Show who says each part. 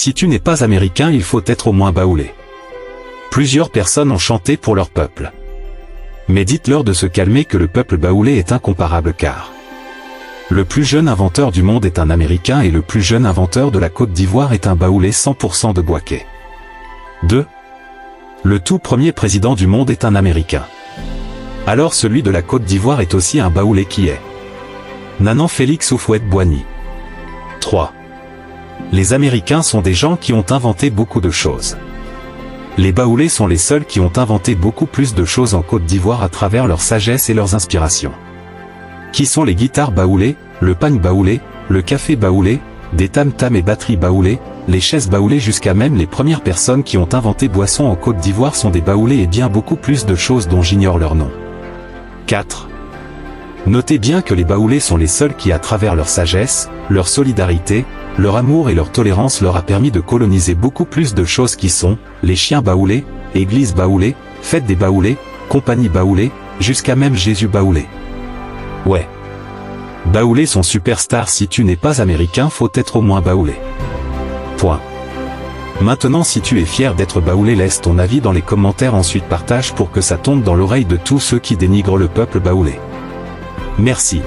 Speaker 1: Si tu n'es pas américain, il faut être au moins baoulé. Plusieurs personnes ont chanté pour leur peuple. Mais dites-leur de se calmer que le peuple baoulé est incomparable car le plus jeune inventeur du monde est un Américain et le plus jeune inventeur de la Côte d'Ivoire est un baoulé 100% de Bouaké. 2. Le tout premier président du monde est un Américain. Alors celui de la Côte d'Ivoire est aussi un baoulé qui est Nanan Félix Houphouët-Boigny. 3. Les Américains sont des gens qui ont inventé beaucoup de choses. Les baoulés sont les seuls qui ont inventé beaucoup plus de choses en Côte d'Ivoire à travers leur sagesse et leurs inspirations. Qui sont les guitares baoulées, le pagne baoulé, le café baoulé, des tam-tams et batteries baoulées, les chaises baoulées jusqu'à même les premières personnes qui ont inventé boissons en Côte d'Ivoire sont des baoulés et bien beaucoup plus de choses dont j'ignore leur nom. 4. Notez bien que les baoulés sont les seuls qui à travers leur sagesse, leur solidarité, leur amour et leur tolérance leur a permis de coloniser beaucoup plus de choses qui sont, les chiens baoulés, église baoulée, fête des baoulés, compagnie baoulée, jusqu'à même Jésus baoulé. Ouais. Baoulés sont superstars, si tu n'es pas américain faut être au moins baoulé. Point. Maintenant si tu es fier d'être baoulé laisse ton avis dans les commentaires ensuite partage pour que ça tombe dans l'oreille de tous ceux qui dénigrent le peuple baoulé. Merci.